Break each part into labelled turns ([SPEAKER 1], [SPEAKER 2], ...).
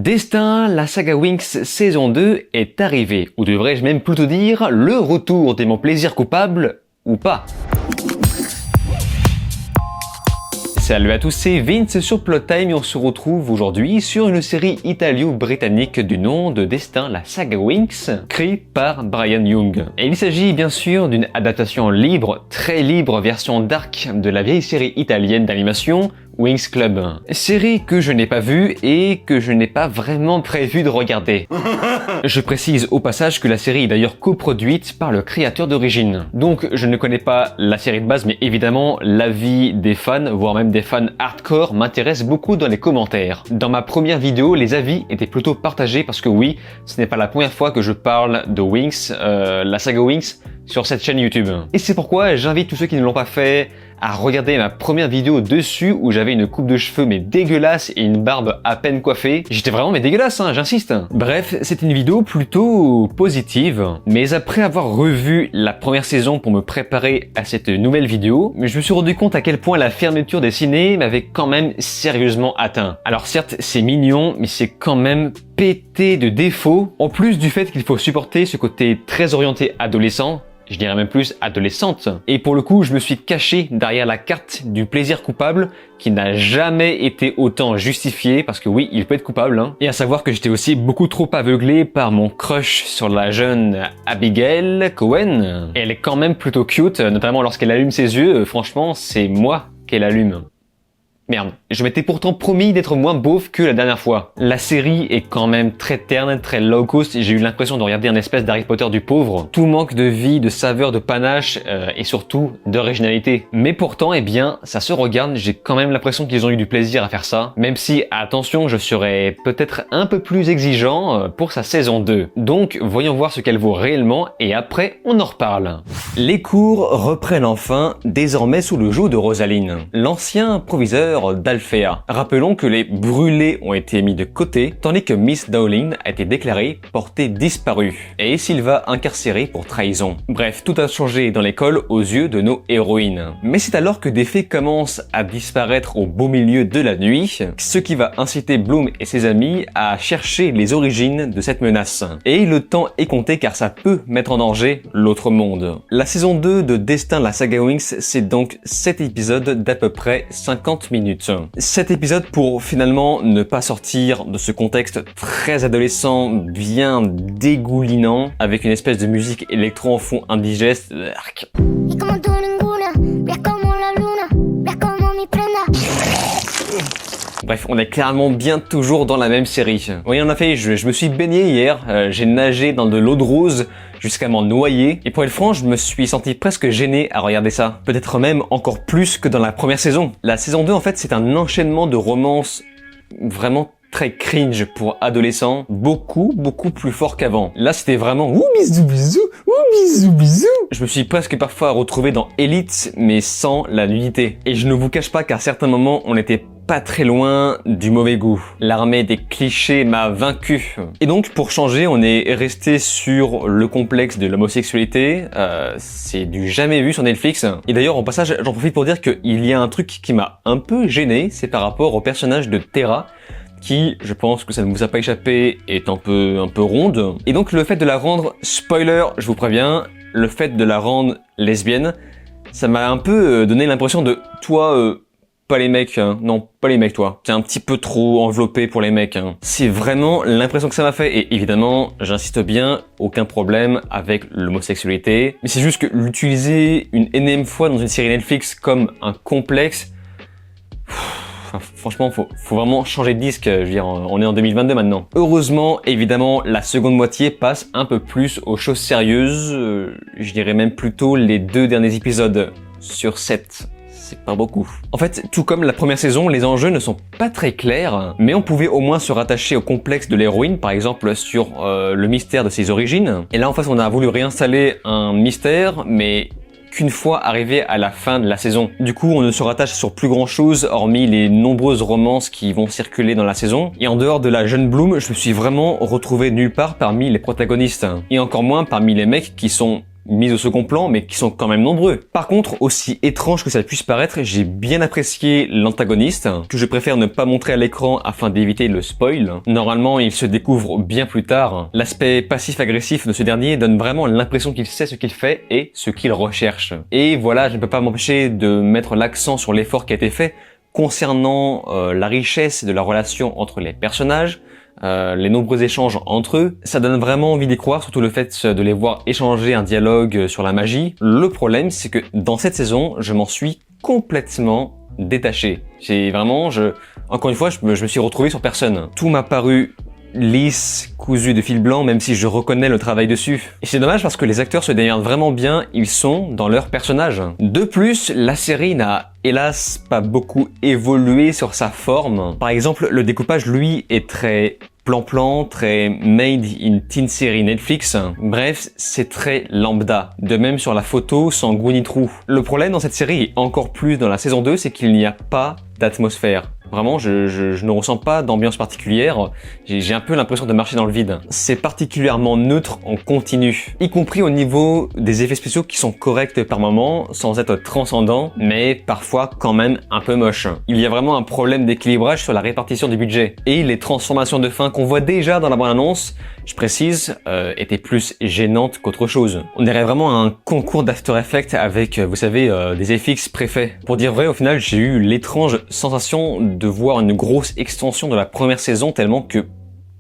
[SPEAKER 1] Destin, la saga Winx saison 2 est arrivée, ou devrais-je même plutôt dire le retour de mon plaisir coupable, ou pas. Salut à tous, c'est Vince sur Plot Time et on se retrouve aujourd'hui sur une série italo-britannique du nom de Destin, la saga Winx, créée par Brian Young. Et il s'agit bien sûr d'une adaptation libre, très libre version dark de la vieille série italienne d'animation Winx Club. Série que je n'ai pas vue et que je n'ai pas vraiment prévu de regarder. Je précise au passage que la série est d'ailleurs coproduite par le créateur d'origine. Donc je ne connais pas la série de base, mais évidemment l'avis des fans, voire même des fans hardcore, m'intéresse beaucoup dans les commentaires. Dans ma première vidéo, les avis étaient plutôt partagés parce que oui, ce n'est pas la première fois que je parle de Winx, la saga Winx, sur cette chaîne YouTube. Et c'est pourquoi j'invite tous ceux qui ne l'ont pas fait à regarder ma première vidéo dessus où j'avais une coupe de cheveux mais dégueulasse et une barbe à peine coiffée. J'étais vraiment mais dégueulasse, hein, j'insiste. Bref, c'est une vidéo plutôt positive. Mais après avoir revu la première saison pour me préparer à cette nouvelle vidéo, je me suis rendu compte à quel point la fermeture des ciné m'avait quand même sérieusement atteint. Alors certes, c'est mignon, mais c'est quand même pété de défauts. En plus du fait qu'il faut supporter ce côté très orienté adolescent, je dirais même plus adolescente. Et pour le coup, je me suis caché derrière la carte du plaisir coupable qui n'a jamais été autant justifié parce que oui, il peut être coupable. Hein. Et à savoir que j'étais aussi beaucoup trop aveuglé par mon crush sur la jeune Abigail Cohen. Et elle est quand même plutôt cute, notamment lorsqu'elle allume ses yeux. Franchement, c'est moi qu'elle allume. Merde, je m'étais pourtant promis d'être moins beauf que la dernière fois. La série est quand même très terne, très low cost, j'ai eu l'impression de regarder un espèce d'Harry Potter du pauvre. Tout manque de vie, de saveur, de panache et surtout d'originalité. Mais pourtant, eh bien, ça se regarde, j'ai quand même l'impression qu'ils ont eu du plaisir à faire ça. Même si, attention, je serais peut-être un peu plus exigeant pour sa saison 2. Donc, voyons voir ce qu'elle vaut réellement et après, on en reparle. Les cours reprennent enfin, désormais sous le joug de Rosaline, l'ancien proviseur d'Alfea. Rappelons que les brûlés ont été mis de côté, tandis que Miss Dowling a été déclarée portée disparue, et Silva incarcérée pour trahison. Bref, tout a changé dans l'école aux yeux de nos héroïnes. Mais c'est alors que des faits commencent à disparaître au beau milieu de la nuit, ce qui va inciter Bloom et ses amis à chercher les origines de cette menace. Et le temps est compté car ça peut mettre en danger l'autre monde. La saison 2 de Destin, la saga Winx, c'est donc 7 épisodes d'à peu près 50 minutes. Cet épisode pour finalement ne pas sortir de ce contexte très adolescent, bien dégoulinant, avec une espèce de musique électro en fond indigeste. Bref, on est clairement bien toujours dans la même série. Oui, en effet, je me suis baigné hier, j'ai nagé dans de l'eau de rose jusqu'à m'en noyer. Et pour être franc, je me suis senti presque gêné à regarder ça. Peut-être même encore plus que dans la première saison. La saison 2, en fait, c'est un enchaînement de romances vraiment très cringe pour adolescents, beaucoup plus fort qu'avant. Là, c'était vraiment ouh bisous bisous, ouh bisous bisous. Je me suis presque parfois retrouvé dans Elite, mais sans la nudité. Et je ne vous cache pas qu'à certains moments, on était pas très loin du mauvais goût. L'armée des clichés m'a vaincu. Et donc, pour changer, on est resté sur le complexe de l'homosexualité. C'est du jamais vu sur Netflix. Et d'ailleurs, en passage, j'en profite pour dire qu'il y a un truc qui m'a un peu gêné, c'est par rapport au personnage de Terra, qui, je pense que ça ne vous a pas échappé, est un peu ronde. Et donc, le fait de la rendre, spoiler, je vous préviens, le fait de la rendre lesbienne, ça m'a un peu donné l'impression de, toi, pas les mecs, hein. Non, pas les mecs, toi. T'es un petit peu trop enveloppé pour les mecs, hein. C'est vraiment l'impression que ça m'a fait. Et évidemment, j'insiste bien, aucun problème avec l'homosexualité. Mais c'est juste que l'utiliser une énième fois dans une série Netflix comme un complexe, franchement, faut vraiment changer de disque. Je veux dire, on est en 2022 maintenant. Heureusement, évidemment, la seconde moitié passe un peu plus aux choses sérieuses. Je dirais même plutôt les 2 derniers épisodes sur 7. C'est pas beaucoup. En fait, tout comme la première saison, les enjeux ne sont pas très clairs, mais on pouvait au moins se rattacher au complexe de l'héroïne, par exemple sur le mystère de ses origines. Et là, en fait, on a voulu réinstaller un mystère, mais qu'une fois arrivé à la fin de la saison. Du coup, on ne se rattache sur plus grand chose, hormis les nombreuses romances qui vont circuler dans la saison. Et en dehors de la jeune Bloom, je me suis vraiment retrouvé nulle part parmi les protagonistes. Et encore moins parmi les mecs qui sont mis au second plan, mais qui sont quand même nombreux. Par contre, aussi étrange que ça puisse paraître, j'ai bien apprécié l'antagoniste, que je préfère ne pas montrer à l'écran afin d'éviter le spoil. Normalement, il se découvre bien plus tard. L'aspect passif-agressif de ce dernier donne vraiment l'impression qu'il sait ce qu'il fait et ce qu'il recherche. Et voilà, je ne peux pas m'empêcher de mettre l'accent sur l'effort qui a été fait concernant la richesse de la relation entre les personnages, les nombreux échanges entre eux. Ça donne vraiment envie d'y croire, surtout le fait de les voir échanger un dialogue sur la magie. Le problème, c'est que dans cette saison, je m'en suis complètement détaché. Encore une fois, je me suis retrouvé sur personne. Tout m'a paru lisse, cousu de fil blanc, même si je reconnais le travail dessus. Et c'est dommage parce que les acteurs se démerdent vraiment bien, ils sont dans leur personnage. De plus, la série n'a hélas pas beaucoup évolué sur sa forme. Par exemple, le découpage, lui, est très plan-plan, très made in teen série Netflix. Bref, c'est très lambda. De même sur la photo, sans goût ni trou. Le problème dans cette série, et encore plus dans la saison 2, c'est qu'il n'y a pas d'atmosphère. Vraiment, je ne ressens pas d'ambiance particulière. J'ai un peu l'impression de marcher dans le vide. C'est particulièrement neutre en continu, y compris au niveau des effets spéciaux qui sont corrects par moments, sans être transcendants, mais parfois quand même un peu moches. Il y a vraiment un problème d'équilibrage sur la répartition du budget. Et les transformations de fin qu'on voit déjà dans la bande-annonce, je précise, étaient plus gênantes qu'autre chose. On dirait vraiment à un concours d'After Effects avec, vous savez, des FX préfaits. Pour dire vrai, au final, j'ai eu l'étrange sensation de voir une grosse extension de la première saison tellement que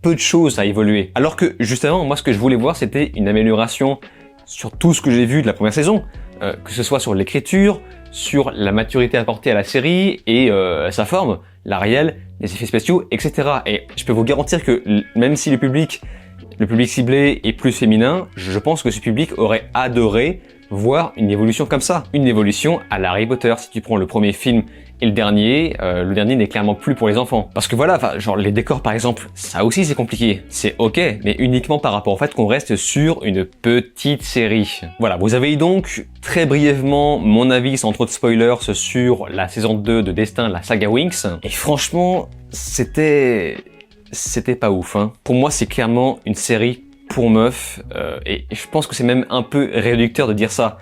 [SPEAKER 1] peu de choses a évolué. Alors que justement, moi ce que je voulais voir c'était une amélioration sur tout ce que j'ai vu de la première saison, que ce soit sur l'écriture, sur la maturité apportée à la série et sa forme, la réelle, les effets spéciaux, etc. Et je peux vous garantir que même si le public ciblé est plus féminin, je pense que ce public aurait adoré voir une évolution comme ça. Une évolution à la Harry Potter. Si tu prends le premier film et le dernier n'est clairement plus pour les enfants. Parce que voilà, genre les décors par exemple, ça aussi c'est compliqué. C'est ok, mais uniquement par rapport au fait qu'on reste sur une petite série. Voilà, vous avez donc très brièvement mon avis sans trop de spoilers sur la saison 2 de Destin, la saga Winx. Et franchement, c'était pas ouf. Hein. Pour moi, c'est clairement une série pour meufs, et je pense que c'est même un peu réducteur de dire ça.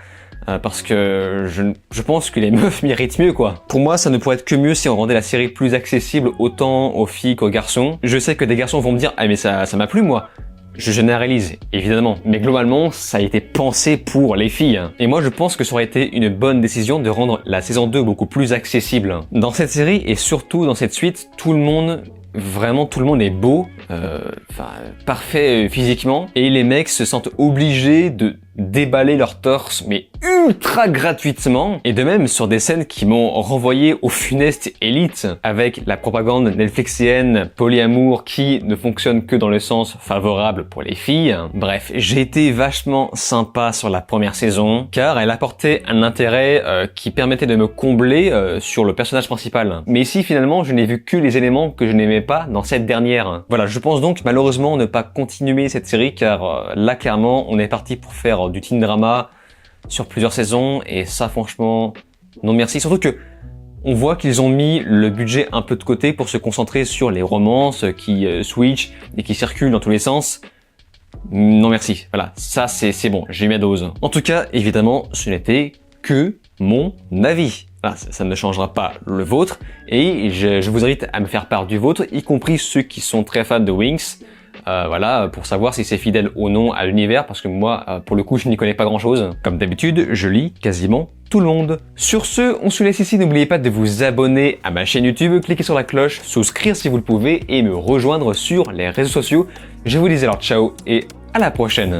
[SPEAKER 1] Parce que je pense que les meufs méritent mieux quoi. Pour moi ça ne pourrait être que mieux si on rendait la série plus accessible autant aux filles qu'aux garçons. Je sais que des garçons vont me dire ah mais ça m'a plu moi. Je généralise, évidemment. Mais globalement, ça a été pensé pour les filles. Et moi, je pense que ça aurait été une bonne décision de rendre la saison 2 beaucoup plus accessible. Dans cette série, et surtout dans cette suite, vraiment tout le monde est beau, parfait physiquement, et les mecs se sentent obligés de déballer leur torse, mais ultra gratuitement, et de même sur des scènes qui m'ont renvoyé au funeste Elite, avec la propagande netflixienne polyamour qui ne fonctionne que dans le sens favorable pour les filles. Bref, j'ai été vachement sympa sur la première saison, car elle apportait un intérêt qui permettait de me combler sur le personnage principal. Mais ici, finalement, je n'ai vu que les éléments que je n'aimais pas dans cette dernière. Voilà, je pense donc malheureusement ne pas continuer cette série, car là, clairement, on est parti pour faire du teen drama sur plusieurs saisons, et ça franchement non merci. Surtout que on voit qu'ils ont mis le budget un peu de côté pour se concentrer sur les romances qui switch et qui circulent dans tous les sens. Non merci, voilà, ça c'est bon, j'ai eu ma dose. En tout cas, évidemment, ce n'était que mon avis. Voilà, ça ne changera pas le vôtre, et je vous invite à me faire part du vôtre, y compris ceux qui sont très fans de Winx. Voilà, pour savoir si c'est fidèle ou non à l'univers, parce que moi, pour le coup, je n'y connais pas grand-chose. Comme d'habitude, je lis quasiment tout le monde. Sur ce, on se laisse ici. N'oubliez pas de vous abonner à ma chaîne YouTube, cliquez sur la cloche, souscrire si vous le pouvez, et me rejoindre sur les réseaux sociaux. Je vous dis alors ciao et à la prochaine.